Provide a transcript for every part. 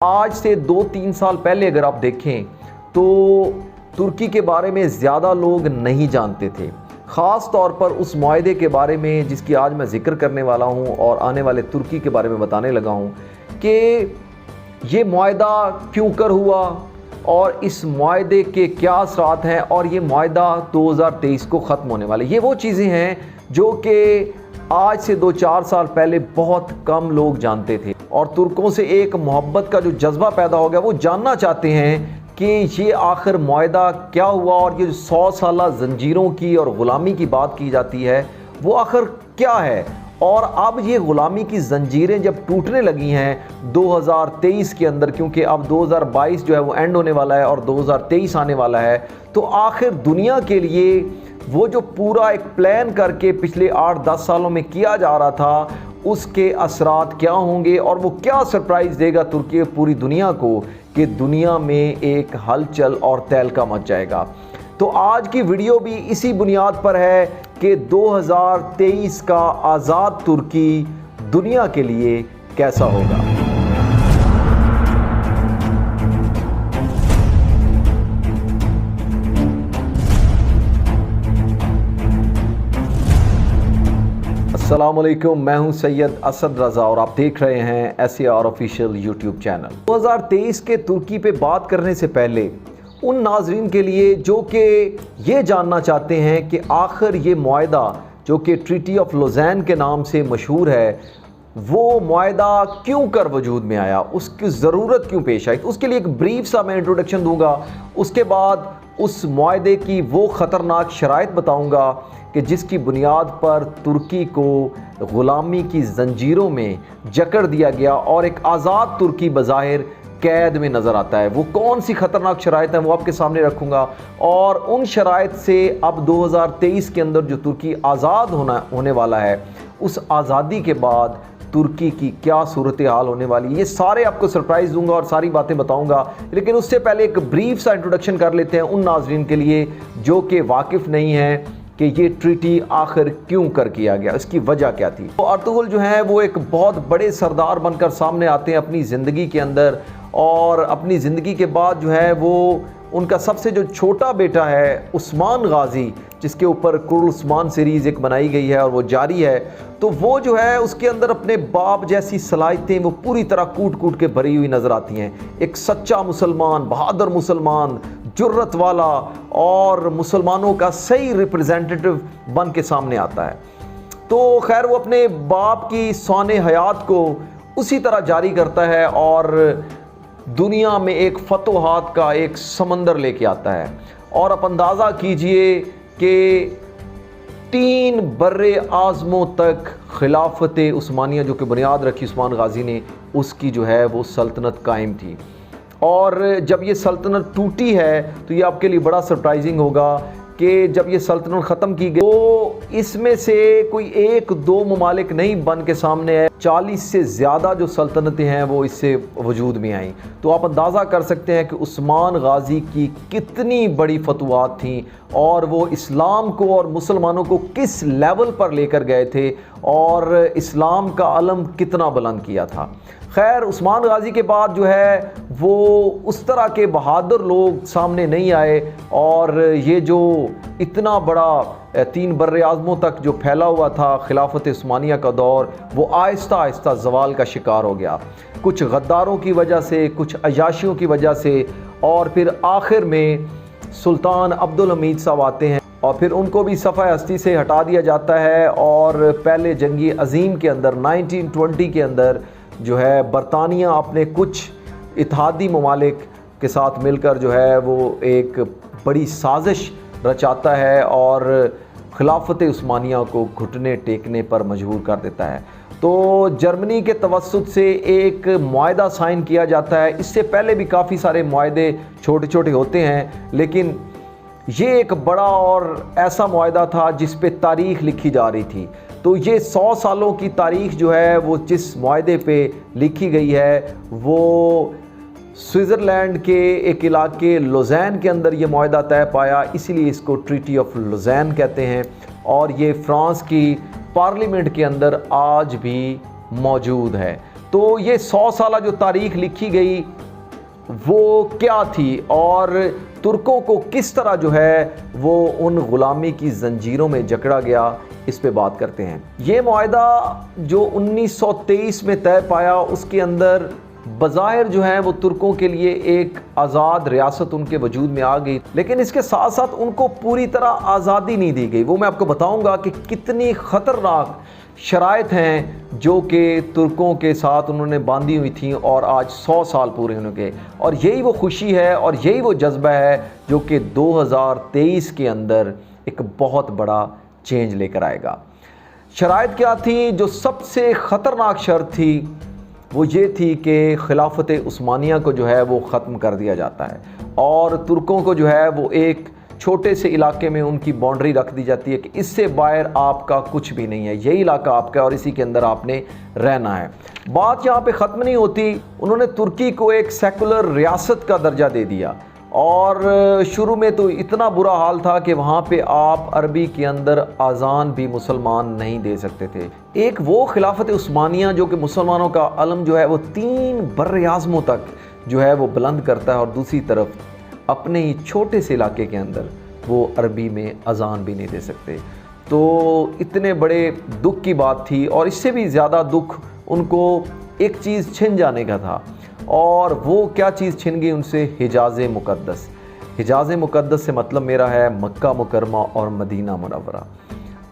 آج سے 2-3 سال پہلے اگر آپ دیکھیں تو ترکی کے بارے میں زیادہ لوگ نہیں جانتے تھے، خاص طور پر اس معاہدے کے بارے میں جس کی آج میں ذکر کرنے والا ہوں اور آنے والے ترکی کے بارے میں بتانے لگا ہوں کہ یہ معاہدہ کیوں کر ہوا اور اس معاہدے کے کیا اثرات ہیں، اور یہ معاہدہ 2023 کو ختم ہونے والے۔ یہ وہ چیزیں ہیں جو کہ آج سے 2-4 سال پہلے بہت کم لوگ جانتے تھے، اور ترکوں سے ایک محبت کا جو جذبہ پیدا ہو گیا، وہ جاننا چاہتے ہیں کہ یہ آخر معاہدہ کیا ہوا، اور یہ 100 سالہ زنجیروں کی اور غلامی کی بات کی جاتی ہے وہ آخر کیا ہے۔ اور اب یہ غلامی کی زنجیریں جب ٹوٹنے لگی ہیں 2023 کے اندر، کیونکہ اب 2022 جو ہے وہ اینڈ ہونے والا ہے اور 2023 آنے والا ہے، تو آخر دنیا کے لیے وہ جو پورا ایک پلان کر کے پچھلے 8-10 سالوں میں کیا جا رہا تھا، اس کے اثرات کیا ہوں گے، اور وہ کیا سرپرائز دے گا ترکی پوری دنیا کو کہ دنیا میں ایک ہلچل اور تہلکہ مچ جائے گا۔ تو آج کی ویڈیو بھی اسی بنیاد پر ہے کہ 2023 کا آزاد ترکی دنیا کے لیے کیسا ہوگا۔ السلام علیکم، میں ہوں سید اسد رضا اور آپ دیکھ رہے ہیں SAR آفیشیل یوٹیوب چینل۔ 2023 کے ترکی پہ بات کرنے سے پہلے ان ناظرین کے لیے جو کہ یہ جاننا چاہتے ہیں کہ آخر یہ معاہدہ جو کہ ٹریٹی آف لوزین کے نام سے مشہور ہے، وہ معاہدہ کیوں کر وجود میں آیا، اس کی ضرورت کیوں پیش آئی، تو اس کے لیے ایک بریف سا میں انٹروڈکشن دوں گا۔ اس کے بعد اس معاہدے کی وہ خطرناک شرائط بتاؤں گا کہ جس کی بنیاد پر ترکی کو غلامی کی زنجیروں میں جکڑ دیا گیا اور ایک آزاد ترکی بظاہر قید میں نظر آتا ہے۔ وہ کون سی خطرناک شرائط ہیں وہ آپ کے سامنے رکھوں گا، اور ان شرائط سے اب 2023 کے اندر جو ترکی آزاد ہونے والا ہے، اس آزادی کے بعد ترکی کی کیا صورتحال ہونے والی ہے، یہ سارے آپ کو سرپرائز دوں گا اور ساری باتیں بتاؤں گا۔ لیکن اس سے پہلے ایک بریف سا انٹروڈکشن کر لیتے ہیں ان ناظرین کے لیے جو کہ واقف نہیں ہیں کہ یہ ٹریٹی آخر کیوں کر کیا گیا، اس کی وجہ کیا تھی۔ تو ارطغرل جو ہیں وہ ایک بہت بڑے سردار بن کر سامنے آتے ہیں اپنی زندگی کے اندر، اور اپنی زندگی کے بعد جو ہے وہ ان کا سب سے جو چھوٹا بیٹا ہے عثمان غازی، جس کے اوپر کرل عثمان سیریز ایک بنائی گئی ہے اور وہ جاری ہے، تو وہ جو ہے اس کے اندر اپنے باپ جیسی صلاحیتیں وہ پوری طرح کوٹ کوٹ کے بھری ہوئی نظر آتی ہیں۔ ایک سچا مسلمان، بہادر مسلمان، جرت والا اور مسلمانوں کا صحیح ریپریزنٹیٹو بن کے سامنے آتا ہے۔ تو خیر وہ اپنے باپ کی سوانح حیات کو اسی طرح جاری کرتا ہے اور دنیا میں ایک فتوحات کا ایک سمندر لے کے آتا ہے، اور آپ اندازہ کیجئے کہ 3 بر اعظموں تک خلافت عثمانیہ جو کہ بنیاد رکھی عثمان غازی نے، اس کی جو ہے وہ سلطنت قائم تھی۔ اور جب یہ سلطنت ٹوٹی ہے تو یہ آپ کے لیے بڑا سرپرائزنگ ہوگا کہ جب یہ سلطنت ختم کی گئی تو اس میں سے کوئی 1-2 ممالک نہیں بن کے سامنے ہے، 40 سے زیادہ جو سلطنتیں ہیں وہ اس سے وجود میں آئیں۔ تو آپ اندازہ کر سکتے ہیں کہ عثمان غازی کی کتنی بڑی فتوحات تھیں، اور وہ اسلام کو اور مسلمانوں کو کس لیول پر لے کر گئے تھے، اور اسلام کا علم کتنا بلند کیا تھا۔ خیر عثمان غازی کے بعد جو ہے وہ اس طرح کے بہادر لوگ سامنے نہیں آئے، اور یہ جو اتنا بڑا 3 بر اعظموں تک جو پھیلا ہوا تھا خلافت عثمانیہ کا دور، وہ آہستہ آہستہ زوال کا شکار ہو گیا، کچھ غداروں کی وجہ سے، کچھ عیاشیوں کی وجہ سے، اور پھر آخر میں سلطان عبدالحمید صاحب آتے ہیں اور پھر ان کو بھی صفحہ ہستی سے ہٹا دیا جاتا ہے، اور پہلے جنگی عظیم کے اندر 1920 کے اندر جو ہے برطانیہ اپنے کچھ اتحادی ممالک کے ساتھ مل کر جو ہے وہ ایک بڑی سازش رچاتا ہے اور خلافت عثمانیہ کو گھٹنے ٹیکنے پر مجبور کر دیتا ہے۔ تو جرمنی کے توسط سے ایک معاہدہ سائن کیا جاتا ہے۔ اس سے پہلے بھی کافی سارے معاہدے چھوٹے چھوٹے ہوتے ہیں، لیکن یہ ایک بڑا اور ایسا معاہدہ تھا جس پہ تاریخ لکھی جا رہی تھی۔ تو یہ 100 سالوں کی تاریخ جو ہے وہ جس معاہدے پہ لکھی گئی ہے، وہ سوئٹزرلینڈ کے ایک علاقے لوزین کے اندر یہ معاہدہ طے پایا، اسی لیے اس کو ٹریٹی آف لوزین کہتے ہیں، اور یہ فرانس کی پارلیمنٹ کے اندر آج بھی موجود ہے۔ तो ये 100 साल जो तारीख लिखी गई वो क्या थी और तुर्कों को किस तरह जो है वो उन ग़ुलामी की ज़ंजीरों में जकड़ा गया, इस पे बात करते हैं। ये मुआहदा जो 1923 में तय पाया, उसके अंदर बज़ाहिर जो है वो तुर्कों के लिए एक आज़ाद रियासत उनके वजूद में आ गई, लेकिन इसके साथ साथ उनको पूरी तरह आज़ादी नहीं दी गई। वो मैं आपको बताऊंगा कि कितनी ख़तरनाक शराइत हैं जो कि तुर्कों के साथ उन्होंने बांधी हुई थी और आज 100 साल पूरे होने के। और यही वो खुशी है और यही वो जज्बा है जो कि 2023 के अंदर एक बहुत बड़ा चेंज लेकर आएगा। शराइत क्या थी? जो सबसे ख़तरनाक शर्त थी वो ये थी कि खिलाफत उस्मानिया को जो है वो ख़त्म कर दिया जाता है और तुर्कों को जो है वो एक छोटे से इलाके में उनकी बाउंड्री रख दी जाती है कि इससे बाहर आपका कुछ भी नहीं है, यही इलाका आपका है और इसी के अंदर आपने रहना है। बात यहाँ पे ख़त्म नहीं होती, उन्होंने तुर्की को एक सेकुलर रियासत का दर्जा दे दिया और शुरू में तो इतना बुरा हाल था कि वहाँ पे आप अरबी के अंदर अजान भी मुसलमान नहीं दे सकते थे। एक वो खिलाफत उस्मानिया जो कि मुसलमानों का अलम जो है वो 3 बर्र आज़मों तक जो है वो बुलंद करता है और दूसरी तरफ अपने ही छोटे से इलाके के अंदर वो अरबी में अजान भी नहीं दे सकते। तो इतने बड़े दुख की बात थी और इससे भी ज़्यादा दुख उनको एक चीज़ छिन जाने का था और वो क्या चीज़ छिन गई उनसे? हिजाज़ मुक़द्दस। हिजाज़ मुक़द्दस से मतलब मेरा है मक्का मुकरमा और मदीना मुनव्वरा।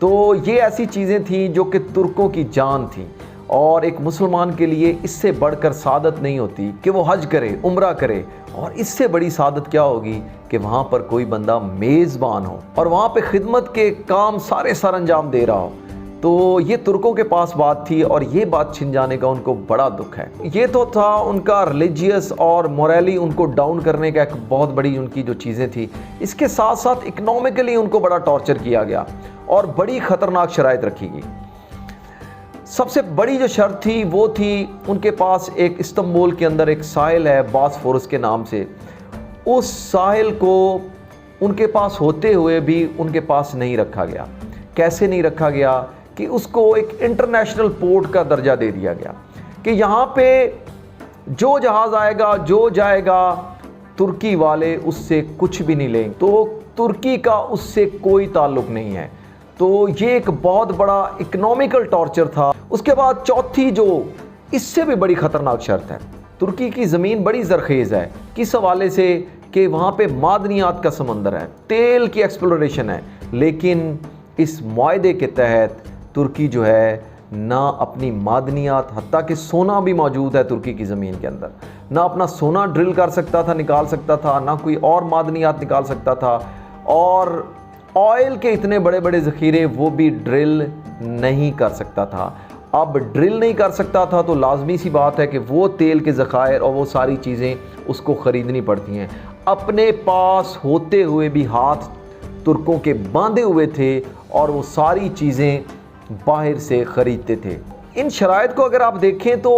तो ये ऐसी चीज़ें थी जो कि तुर्कों की जान थी और एक मुसलमान के लिए इससे बढ़कर सादत नहीं होती कि वो हज करे, उम्रा करे, और इससे बड़ी सादत क्या होगी कि वहाँ पर कोई बंदा मेज़बान हो और वहाँ पे खिदमत के काम सारे सर अंजाम दे रहा हो। तो ये तुर्कों के पास बात थी और ये बात छिन जाने का उनको बड़ा दुख है। ये तो था उनका रिलीजियस और मोरली उनको डाउन करने का एक बहुत बड़ी उनकी जो चीज़ें थी। इसके साथ साथ इकनॉमिकली उनको बड़ा टॉर्चर किया गया और बड़ी ख़तरनाक शराइत रखी गई। सबसे बड़ी जो शर्त थी वो थी उनके पास एक इस्तांबुल के अंदर एक साहिल है बॉस्फोरस के नाम से, उस साहिल को उनके पास होते हुए भी उनके पास नहीं रखा गया। कैसे नहीं रखा गया? कि उसको एक इंटरनेशनल पोर्ट का दर्जा दे दिया गया कि यहाँ पे जो जहाज़ आएगा, जो जाएगा, तुर्की वाले उससे कुछ भी नहीं लेंगे, तो तुर्की का उससे कोई ताल्लुक़ नहीं है। तो ये एक बहुत बड़ा इकोनॉमिकल टॉर्चर था। उसके बाद चौथी जो इससे भी बड़ी ख़तरनाक शर्त है, तुर्की की ज़मीन बड़ी ज़रखेज़ है। किस हवाले से? कि वहाँ पे मादनियात का समंदर है, तेल की एक्सप्लोरेशन है, लेकिन इस मुआहदे के तहत तुर्की जो है ना अपनी मादनियात, हत्ता कि सोना भी मौजूद है तुर्की की ज़मीन के अंदर, ना अपना सोना ड्रिल कर सकता था, निकाल सकता था, ना कोई और मादनियात निकाल सकता था, और ऑयल के इतने बड़े बड़े ज़ख़ीरे वो भी ड्रिल नहीं कर सकता था। अब ड्रिल नहीं कर सकता था तो लाजमी सी बात है कि वो तेल के ज़खायर और वो सारी चीज़ें उसको ख़रीदनी पड़ती हैं। अपने पास होते हुए भी हाथ तुर्कों के बांधे हुए थे और वो सारी चीज़ें बाहर से ख़रीदते थे। इन शराइत को अगर आप देखें तो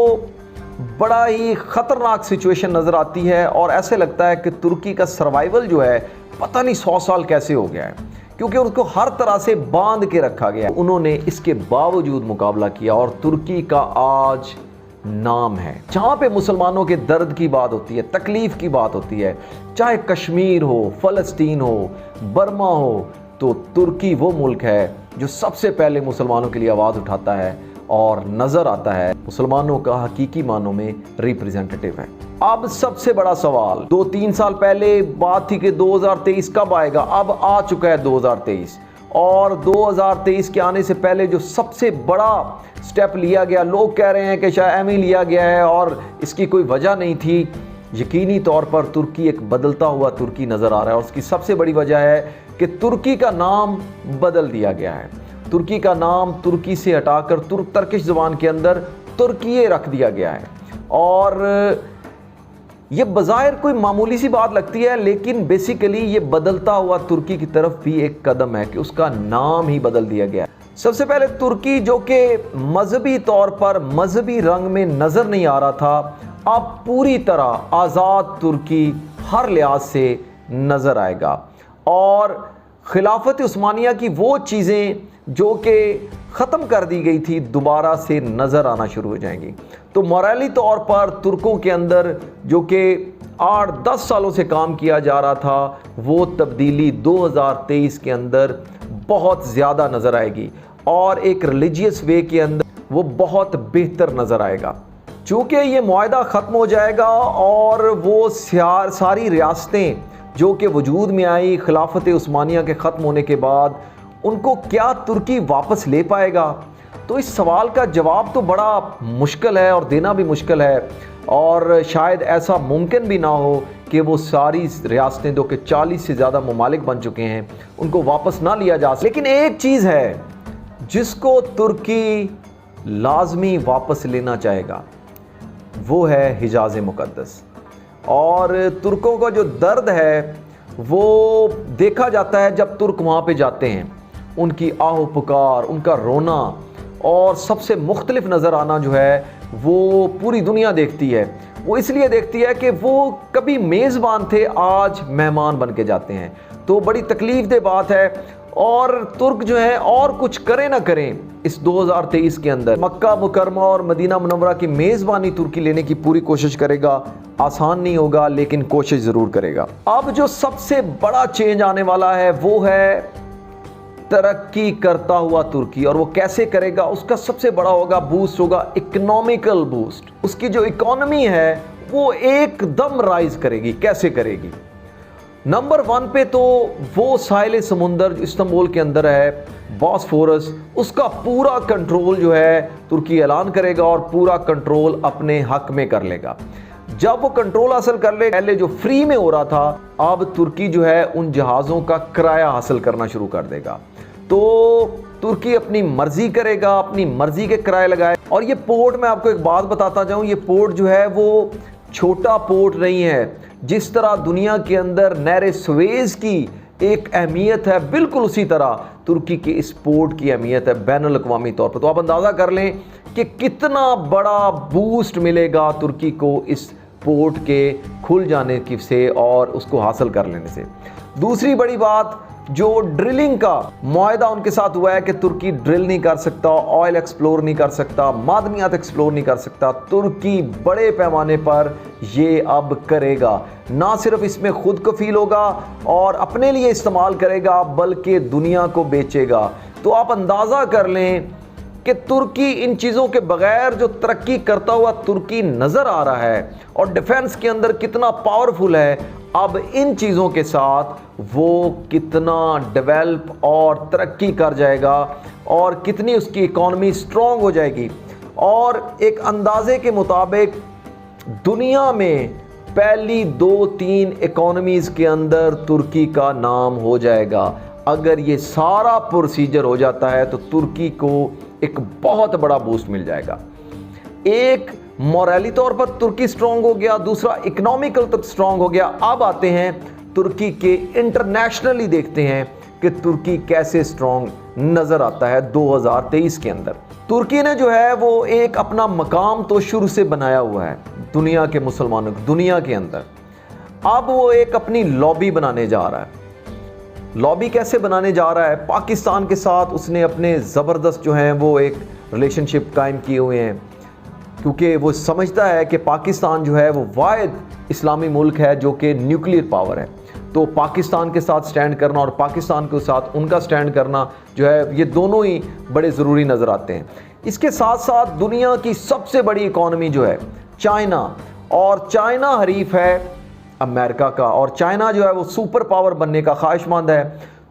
बड़ा ही ख़तरनाक सिचुएशन नज़र आती है और ऐसे लगता है कि तुर्की का सर्वाइवल जो है पता नहीं 100 साल कैसे हो गया है, क्योंकि उनको हर तरह से बांध के रखा गया। उन्होंने इसके बावजूद मुकाबला किया और तुर्की का आज नाम है। जहाँ पे मुसलमानों के दर्द की बात होती है, तकलीफ़ की बात होती है, चाहे कश्मीर हो, फ़लस्तीन हो, बर्मा हो, तो तुर्की वो मुल्क है जो सबसे पहले मुसलमानों के लिए आवाज़ उठाता है और नज़र आता है मुसलमानों का हकीकी मानों में रिप्रेजेंटेटिव है। अब सबसे बड़ा सवाल, 2-3 साल पहले बात थी कि 2023 कब आएगा, अब आ चुका है 2023, और 2023 के आने से पहले जो सबसे बड़ा स्टेप लिया गया, लोग कह रहे हैं कि शायद एम ही लिया गया है और इसकी कोई वजह नहीं थी। यकीनी तौर पर तुर्की एक बदलता हुआ तुर्की नज़र आ रहा है और उसकी सबसे बड़ी वजह है कि तुर्की का नाम बदल दिया गया है। तुर्की का नाम तुर्की से हटाकर तुर्किश ज़ुबान के अंदर तुर्की रख दिया गया है और ये बज़ाहिर कोई मामूली सी बात लगती है, लेकिन बेसिकली ये बदलता हुआ तुर्की की तरफ भी एक कदम है कि उसका नाम ही बदल दिया गया है। सबसे पहले तुर्की जो कि मजहबी तौर पर मजहबी रंग में नज़र नहीं आ रहा था, अब पूरी तरह आज़ाद तुर्की हर लिहाज से नज़र आएगा और खिलाफत उस्मानिया की वो चीज़ें जो कि ख़त्म कर दी गई थी दोबारा से नज़र आना शुरू हो जाएंगी। तो मोराली तौर पर तुर्कों के अंदर जो कि 8-10 सालों से काम किया जा रहा था, वो तब्दीली 2023 के अंदर बहुत ज़्यादा नज़र आएगी और एक रिलीजियस वे के अंदर वो बहुत बेहतर नज़र आएगा। चूँकि ये मुआहदा ख़त्म हो जाएगा और वो सारी रियासतें जो कि वजूद में आई खिलाफत उस्मानिया के ख़त्म होने के बाद, उनको क्या तुर्की वापस ले पाएगा? तो इस सवाल का जवाब तो बड़ा मुश्किल है और देना भी मुश्किल है, और शायद ऐसा मुमकिन भी ना हो कि वो सारी रियासतें जो कि 40 से ज़्यादा ममालिक बन चुके हैं उनको वापस ना लिया जा सके। लेकिन एक चीज़ है जिसको तुर्की लाजमी वापस लेना चाहेगा, वो है हिजाज़ मुक़द्दस। और तुर्कों का जो दर्द है वो देखा जाता है जब तुर्क वहाँ पे जाते हैं, उनकी आहो पुकार, उनका रोना और सबसे मुख्तलिफ नज़र आना जो है वो पूरी दुनिया देखती है। वो इसलिए देखती है कि वो कभी मेज़बान थे, आज मेहमान बन के जाते हैं। तो बड़ी तकलीफ़ दे बात है। और तुर्क जो है और कुछ करें ना करें, इस 2023 के अंदर मक्का मुकरमा और मदीना मुनव्वरा की मेज़बानी तुर्की लेने की पूरी कोशिश करेगा। आसान नहीं होगा लेकिन कोशिश ज़रूर करेगा। अब जो सबसे बड़ा चेंज आने वाला है वो है तरक्की करता हुआ तुर्की, और वो कैसे करेगा? उसका सबसे बड़ा होगा बूस्ट होगा इकोनॉमिकल बूस्ट। उसकी जो इकोनॉमी है वो एकदम राइज करेगी। कैसे करेगी? नंबर 1 पे तो वो साहिल समुंदर इस्तांबुल के अंदर है, बॉस्फोरस, उसका पूरा कंट्रोल जो है तुर्की ऐलान करेगा और पूरा कंट्रोल अपने हक में कर लेगा। जब वो कंट्रोल हासिल कर ले, पहले जो फ्री में हो रहा था, अब तुर्की जो है उन जहाज़ों का किराया हासिल करना शुरू कर देगा। तो तुर्की अपनी मर्जी करेगा, अपनी मर्जी के किराए लगाए। और ये पोर्ट, मैं आपको एक बात बताता जाऊँ, ये पोर्ट जो है वो छोटा पोर्ट नहीं है। जिस तरह दुनिया के अंदर नहर सुएज़ की एक अहमियत है, बिल्कुल उसी तरह तुर्की के इस पोर्ट की अहमियत है बैनुल अक़वामी तौर पर। तो आप अंदाज़ा कर लें कि कितना बड़ा बूस्ट मिलेगा तुर्की को इस पोर्ट के खुल जाने की से और उसको हासिल कर लेने से। दूसरी बड़ी बात, जो ड्रिलिंग का मुआहदा उनके साथ हुआ है कि तुर्की ड्रिल नहीं कर सकता, ऑयल एक्सप्लोर नहीं कर सकता, मादनियात एक्सप्लोर नहीं कर सकता, तुर्की बड़े पैमाने पर ये अब करेगा। ना सिर्फ इसमें खुद कफील होगा और अपने लिए इस्तेमाल करेगा, बल्कि दुनिया को बेचेगा। तो आप अंदाज़ा कर लें कि तुर्की इन चीज़ों के बगैर जो तरक्की करता हुआ तुर्की नज़र आ रहा है और डिफेंस के अंदर कितना पावरफुल है, अब इन चीज़ों के साथ वो कितना डेवलप और तरक्की कर जाएगा और कितनी उसकी इकॉनमी स्ट्रॉन्ग हो जाएगी। और एक अंदाजे के मुताबिक दुनिया में पहली 2-3 इकॉनमीज़ के अंदर तुर्की का नाम हो जाएगा। अगर ये सारा प्रोसीजर हो जाता है तो तुर्की को एक बहुत बड़ा बूस्ट मिल जाएगा। एक मोराली तौर पर तुर्की स्ट्रॉन्ग हो गया, दूसरा इकोनॉमिकल तक स्ट्रॉन्ग हो गया। अब आते हैं तुर्की के इंटरनेशनली, देखते हैं कि तुर्की कैसे स्ट्रॉन्ग नज़र आता है 2023 के अंदर। तुर्की ने जो है वो एक अपना मकाम तो शुरू से बनाया हुआ है दुनिया के मुसलमानों की दुनिया के अंदर। अब वो एक अपनी लॉबी बनाने जा रहा है। लॉबी कैसे बनाने जा रहा है? पाकिस्तान के साथ उसने अपने ज़बरदस्त जो हैं वो एक रिलेशनशिप कायम किए हुए हैं, क्योंकि वो समझता है कि पाकिस्तान जो है वो वाहिद इस्लामी मुल्क है जो कि न्यूक्लियर पावर है। तो पाकिस्तान के साथ स्टैंड करना और पाकिस्तान के साथ उनका स्टैंड करना जो है, ये दोनों ही बड़े ज़रूरी नज़र आते हैं। इसके साथ साथ दुनिया की सबसे बड़ी इकॉनमी जो है चाइना, और चाइना हरीफ है अमेरिका का, और चाइना जो है वो सुपर पावर बनने का ख्वाहिशमंद है।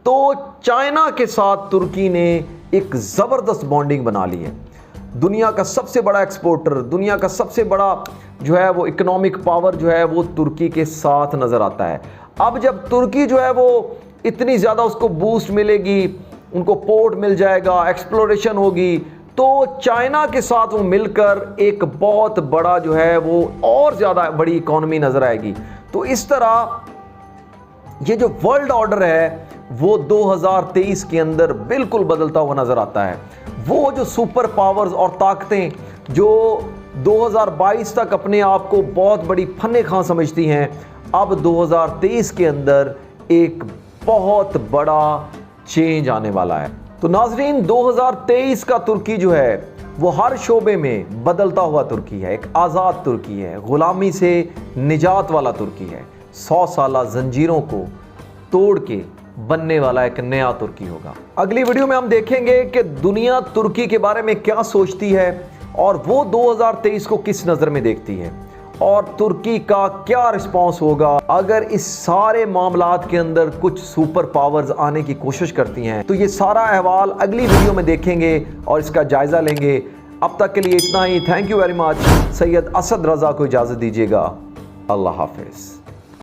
तो चाइना के साथ तुर्की ने एक ज़बरदस्त बॉन्डिंग बना ली है। दुनिया का सबसे बड़ा एक्सपोर्टर, दुनिया का सबसे बड़ा जो है वो इकोनॉमिक पावर जो है वो तुर्की के साथ नज़र आता है। अब जब तुर्की जो है वो इतनी ज़्यादा उसको बूस्ट मिलेगी, उनको पोर्ट मिल जाएगा, एक्सप्लोरेशन होगी, तो चाइना के साथ वो मिलकर एक बहुत बड़ा जो है वो और ज़्यादा बड़ी इकॉनमी नज़र आएगी। तो इस तरह ये जो वर्ल्ड ऑर्डर है वो 2023 के अंदर बिल्कुल बदलता हुआ नज़र आता है। वो जो सुपर पावर्स और ताकतें जो 2022 तक अपने आप को बहुत बड़ी फन्ने खां समझती हैं, अब 2023 के अंदर एक बहुत बड़ा चेंज आने वाला है। तो नाजरीन 2023 का तुर्की जो है वो हर शोबे में बदलता हुआ तुर्की है, एक आज़ाद तुर्की है, गुलामी से निजात वाला तुर्की है, 100 साला जंजीरों को तोड़ के बनने वाला एक नया तुर्की होगा। अगली वीडियो में हम देखेंगे कि दुनिया तुर्की के बारे में क्या सोचती है और वो 2023 को किस नज़र में देखती है और तुर्की का क्या रिस्पॉन्स होगा अगर इस सारे मामलात के अंदर कुछ सुपर पावर्स आने की कोशिश करती हैं। तो ये सारा अहवाल अगली वीडियो में देखेंगे और इसका जायज़ा लेंगे। अब तक के लिए इतना ही। Thank you very much. Syed Asad Raza को इजाज़त दीजिएगा। अल्लाह हाफिज़।